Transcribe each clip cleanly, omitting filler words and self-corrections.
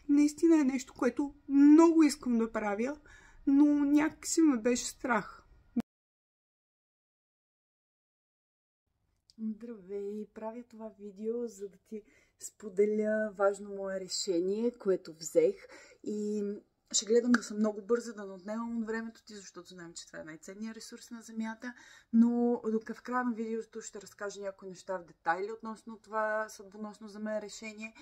наистина е нещо, което много искам да правя, но някакси ме беше страх. Здравей! Правя това видео, за да ти споделя важно мое решение, което взех, и ще гледам да съм много бърза, да не отнемам от времето ти, защото знам, че това е най-ценният ресурс на Земята, но в края на видеото ще разкажа някои неща в детайли относно това съдбоносно за мен решение.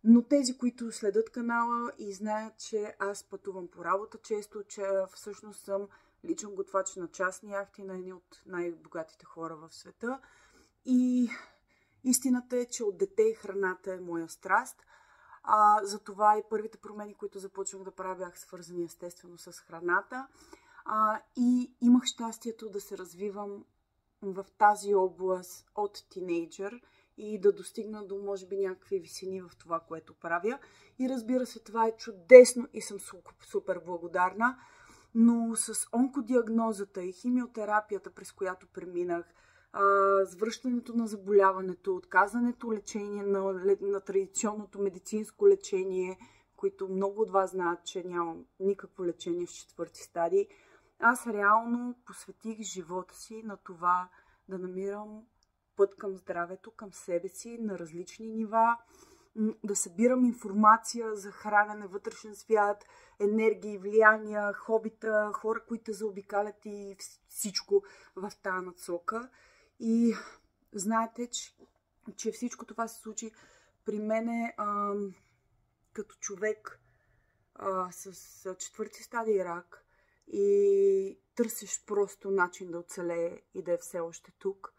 Но тези, които следят канала и знаят, че аз пътувам по работа често, че всъщност съм личен готвач на частни яхти на едни от най-богатите хора в света. И истината е, че от дете храната е моя страст. Затова и първите промени, които започнах да правя, бяха свързани естествено с храната. И имах щастието да се развивам в тази област от тинейджър и да достигна до, може би, някакви висини в това, което правя. И разбира се, това е чудесно и съм супер благодарна. Но с онкодиагнозата и химиотерапията, през която преминах, завръщането на заболяването, отказането лечение на традиционното медицинско лечение, които много от вас знаят, че нямам никакво лечение в 4-ти стадий, аз реално посветих живота си на това да намирам път към здравето, към себе си на различни нива, да събирам информация за хранене, вътрешен свят, енергии, влияния, хобита, хора, които заобикалят и всичко в тази насока. И знаете, че всичко това се случи при мене като човек с 4-ти стадий рак и търсиш просто начин да оцелее и да е все още тук.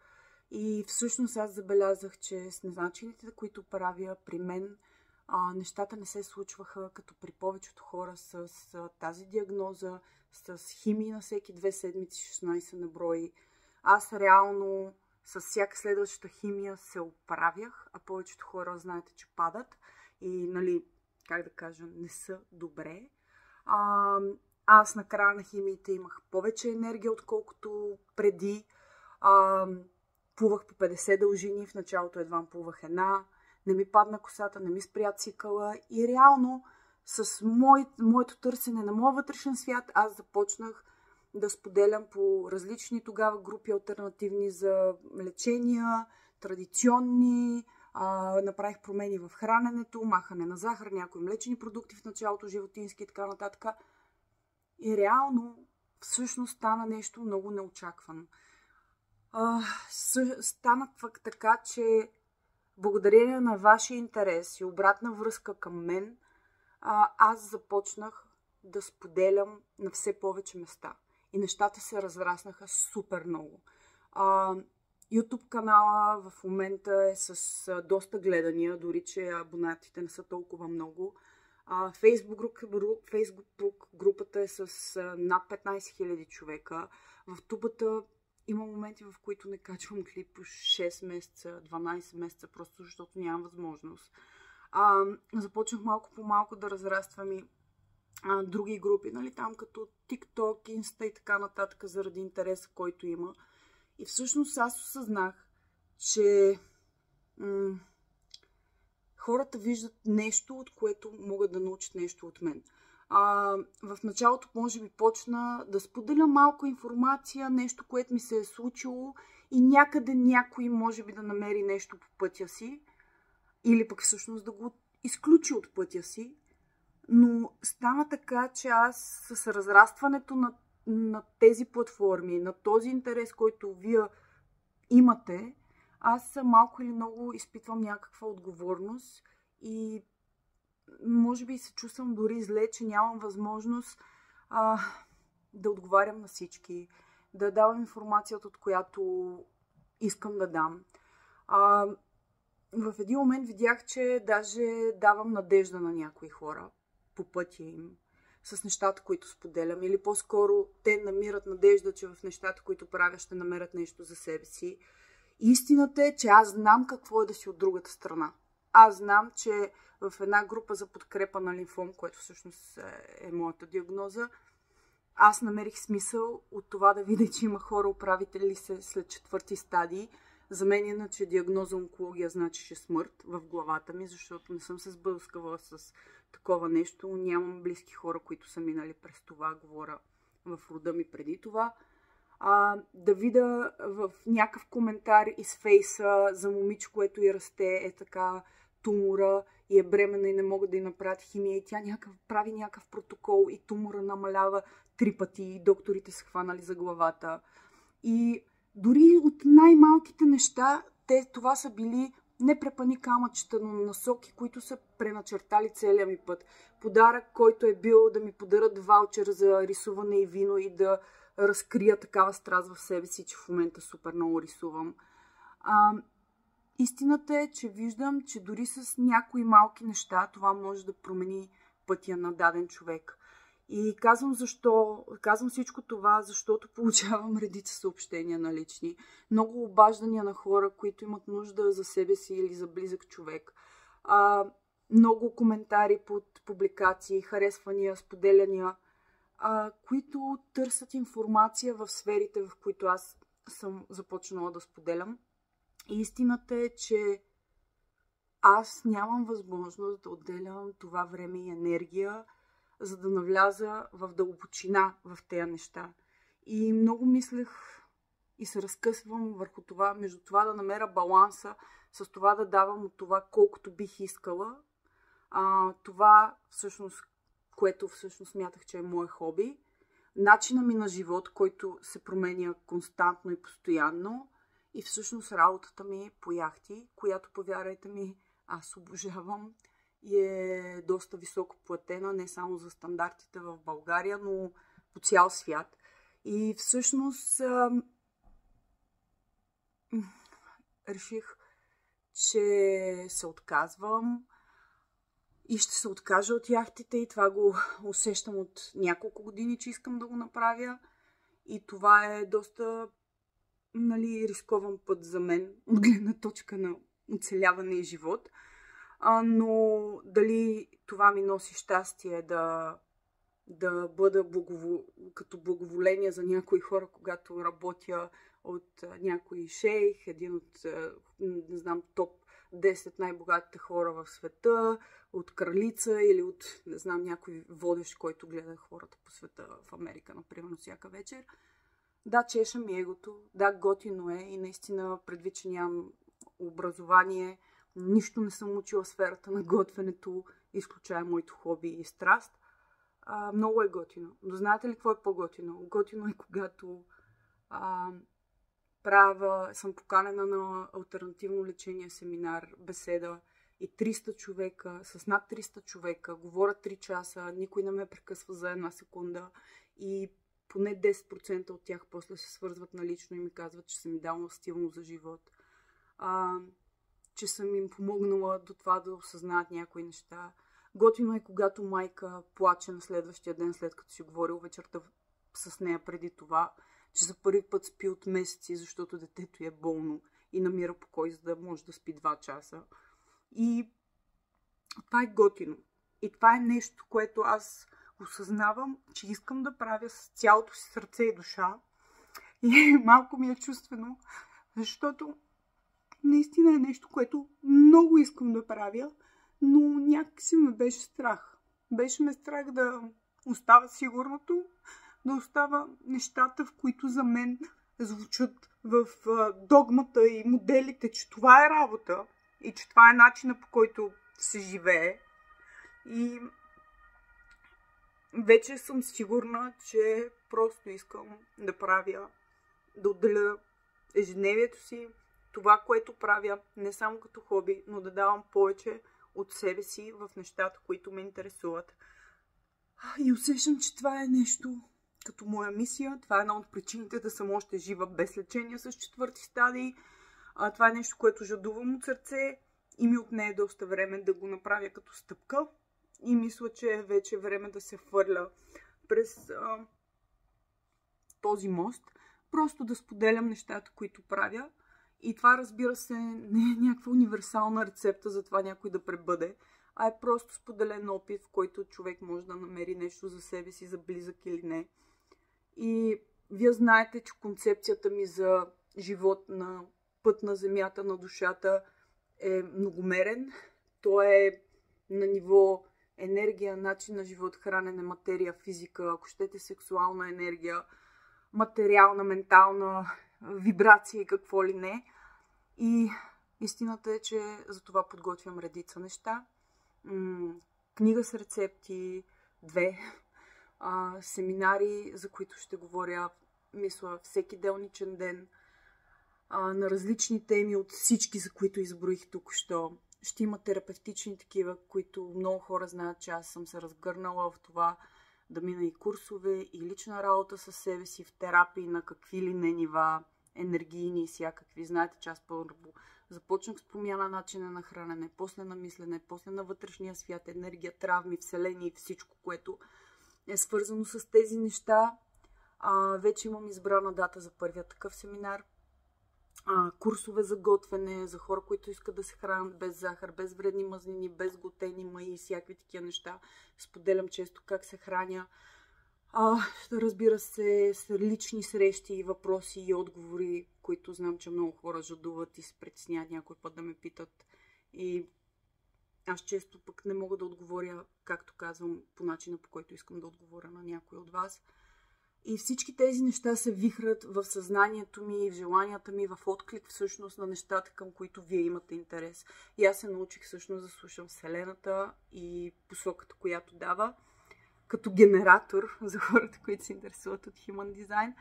И всъщност аз забелязах, че с начините, които правя при мен, нещата не се случваха като при повечето хора с тази диагноза, с химии на всеки 2 седмици, 16 на брой. Аз реално с всяка следваща химия се оправях, а повечето хора знаете, че падат и, как да кажа, не са добре. Аз на края на химиите имах повече енергия, отколкото преди. Плувах по 50 дължини, в началото едва плувах една, не ми падна косата, не ми спря цикъла и реално с моето търсене на моя вътрешен свят аз започнах да споделям по различни тогава групи алтернативни за лечения, традиционни, направих промени в храненето, махане на захар, някои млечни продукти в началото, животински и така нататък. И реално всъщност стана нещо много неочаквано. Стана така, че благодарение на вашия интерес и обратна връзка към мен, аз започнах да споделям на все повече места. И нещата се разраснаха супер много. YouTube канала в момента е с доста гледания, дори че абонатите не са толкова много. Facebook групата е с над 15 000 човека. В тубата има моменти, в които не качвам клип по 6 месеца, 12 месеца, просто защото нямам възможност. Започнах малко по малко да разраствам и други групи, там като TikTok, Insta и така нататък, заради интереса, който има. И всъщност аз осъзнах, че хората виждат нещо, от което могат да научат нещо от мен. В началото може би почна да споделя малко информация, нещо, което ми се е случило и някъде някой може би да намери нещо по пътя си или пък всъщност да го изключи от пътя си. Но стана така, че аз с разрастването на тези платформи, на този интерес, който вие имате, аз малко или много изпитвам някаква отговорност и може би се чувствам дори зле, че нямам възможност да отговарям на всички, да давам информацията, от която искам да дам. В един момент видях, че даже давам надежда на някои хора по пътя им с нещата, които споделям. Или по-скоро те намират надежда, че в нещата, които правя, ще намерят нещо за себе си. Истината е, че аз знам какво е да си от другата страна. Аз знам, че в една група за подкрепа на лимфом, което всъщност е моята диагноза, аз намерих смисъл от това да видя, че има хора, оправители се след 4-ти стадий, За мен иначе диагноза онкология значеше смърт в главата ми, защото не съм се сблъскала с такова нещо. Нямам близки хора, които са минали през това, говоря в рода ми преди това. Да видя в някакъв коментар из фейса за момиче, което й расте е така тумора и е бременна и не могат да й направят химия и тя прави някакъв протокол и тумора намалява 3 пъти и докторите са хванали за главата. И дори от най-малките неща, това са били не препани камъчета, но насоки, които са преначертали целия ми път. Подарък, който е бил да ми подарят ваучер за рисуване и вино и да разкрия такава страст в себе си, че в момента супер много рисувам. Истината е, че виждам, че дори с някои малки неща това може да промени пътя на даден човек. И казвам всичко това, защото получавам редица съобщения на лични. Много обаждания на хора, които имат нужда за себе си или за близък човек. Много коментари под публикации, харесвания, споделяния, които търсят информация в сферите, в които аз съм започнала да споделям. И истината е, че аз нямам възможност да отделям това време и енергия, за да навляза в дълбочина в тези неща. И много мислех и се разкъсвам върху това, между това да намеря баланса, с това да давам от това колкото бих искала. Това всъщност, което всъщност смятах, че е мое хоби. Начина ми на живот, който се променя константно и постоянно. И всъщност работата ми по яхти, която, повярвайте ми, аз обожавам и е доста високо платена, не само за стандартите в България, но по цял свят. И всъщност реших, че се отказвам и ще се откажа от яхтите и това го усещам от няколко години, че искам да го направя. И това е доста рискован път за мен, от гледна точка на оцеляване и живот. Но дали това ми носи щастие да бъда като благоволение за някои хора, когато работя от някой шейх, един от, не знам, топ 10 най-богатите хора в света, от кралица или от, не знам, някой водещ, който гледа хората по света в Америка, например, всяка вечер. Да, чеша ми егото, да, готино е и наистина предвид, че нямам образование, нищо не съм учила в сферата на готвенето, изключая моето хоби и страст. Много е готино. Но знаете ли какво е по-готино? Готино е когато съм поканена на алтернативно лечение, семинар, беседа и 300 човека, с над 300 човека, говорят 3 часа, никой не ме прекъсва за една секунда и поне 10% от тях после се свързват налично и ми казват, че съм ми дала стилно за живот. Че съм им помогнала до това да осъзнаят някои неща. Готино е, когато майка плаче на следващия ден, след като си говорил вечерта с нея преди това, че за първи път спи от месеци, защото детето е болно и намира покой, за да може да спи 2 часа. И това е готино. И това е нещо, което аз осъзнавам, че искам да правя с цялото си сърце и душа. И малко ми е чувствено, защото наистина е нещо, което много искам да правя, но някакси ме беше страх. Беше ме страх да остава сигурното, да остава нещата, в които за мен звучат в догмата и моделите, че това е работа и че това е начинът, по който се живее. И вече съм сигурна, че просто искам да правя, да отделя ежедневието си, това, което правя, не само като хоби, но да давам повече от себе си в нещата, които ме интересуват. И усещам, че това е нещо като моя мисия. Това е една от причините да съм още жива без лечение с 4-ти стадий. Това е нещо, което жадувам от сърце и ми отне доста време да го направя като стъпка. И мисля, че е вече време да се хвърля през този мост. Просто да споделям нещата, които правя. И това, разбира се, не е някаква универсална рецепта за това някой да пребъде, а е просто споделен опит, в който човек може да намери нещо за себе си, за близък или не. И вие знаете, че концепцията ми за живот на път на земята, на душата е многомерен. Той е на ниво енергия, начин на живот, хранене, материя, физика, ако щете сексуална енергия, материална, ментална, вибрация и какво ли не. И истината е, че за това подготвям редица неща. Книга с рецепти, 2, семинари, за които ще говоря, мисля, всеки делничен ден, на различни теми от всички, за които изброих току-що. Ще има терапевтични такива, които много хора знаят, че аз съм се разгърнала в това да мина и курсове, и лична работа със себе си, в терапии на какви ли не нива, енергийни и всякакви. Знаете, че аз първо започнах с промяна начина на хранене, после на мислене, после на вътрешния свят, енергия, травми, вселени и всичко, което е свързано с тези неща. Вече имам избрана дата за първия такъв семинар. Курсове за готвене, за хора, които искат да се хранят без захар, без вредни мазнини, без глутени, маи и всякакви такива неща. Споделям често как се храня. Разбира се, с лични срещи, въпроси и отговори, които знам, че много хора жадуват и се притесняват някой път да ме питат. И аз често пък не мога да отговоря, както казвам, по начина, по който искам да отговоря на някой от вас. И всички тези неща се вихрат в съзнанието ми, в желанията ми, в отклик всъщност на нещата, към които вие имате интерес. И аз се научих всъщност да слушам Вселената и посоката, която дава, като генератор за хората, които се интересуват от Human Design.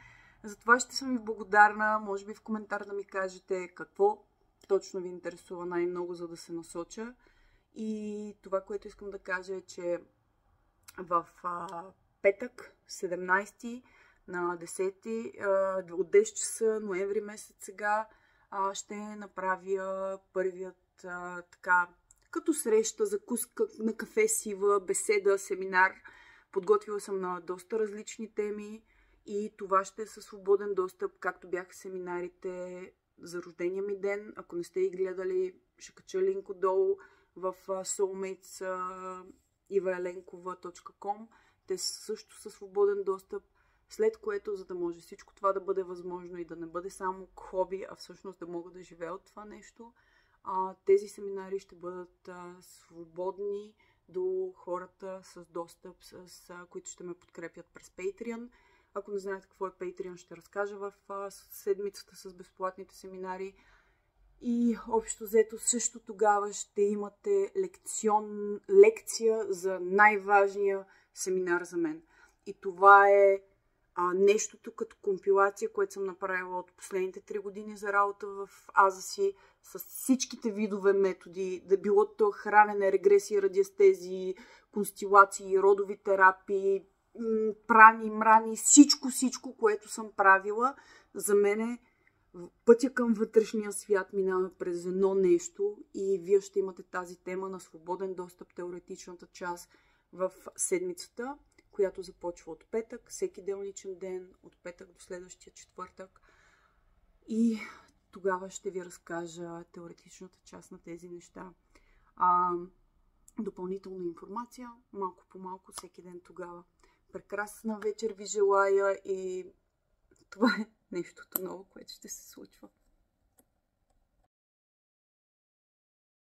Затова ще съм ви благодарна, може би в коментар да ми кажете какво точно ви интересува най-много, за да се насоча. И това, което искам да кажа е, че в петък, 17 на 10 от 10 часа, ноември месец сега, ще направя първият като среща, закуска на кафе сива, беседа, семинар. Подготвила съм на доста различни теми и това ще е със свободен достъп, както бяха семинарите за рождения ми ден. Ако не сте ги гледали, ще кача линк отдолу в soulmates ivaelenкова.com. Те също са свободен достъп, след което, за да може всичко това да бъде възможно и да не бъде само хоби, а всъщност да мога да живея от това нещо, тези семинари ще бъдат свободни до хората с достъп, които ще ме подкрепят през Patreon. Ако не знаете какво е Patreon, ще разкажа в седмицата с безплатните семинари. И общо взето също тогава ще имате лекция за най-важния семинар за мен. И това е нещото като компилация, което съм направила от последните 3 години за работа в Азаси, с всичките видове методи, да било то хранене, регресия, радиестезии, констелации, родови терапии, прани, мрани, всичко, което съм правила. За мен пътя към вътрешния свят минава през едно нещо и вие ще имате тази тема на свободен достъп, теоретичната част в седмицата, която започва от петък, всеки делничен ден, от петък до следващия четвъртък. И тогава ще ви разкажа теоретичната част на тези неща. Допълнителна информация, малко по малко, всеки ден тогава. Прекрасна вечер ви желая и това е нещото ново, което ще се случва.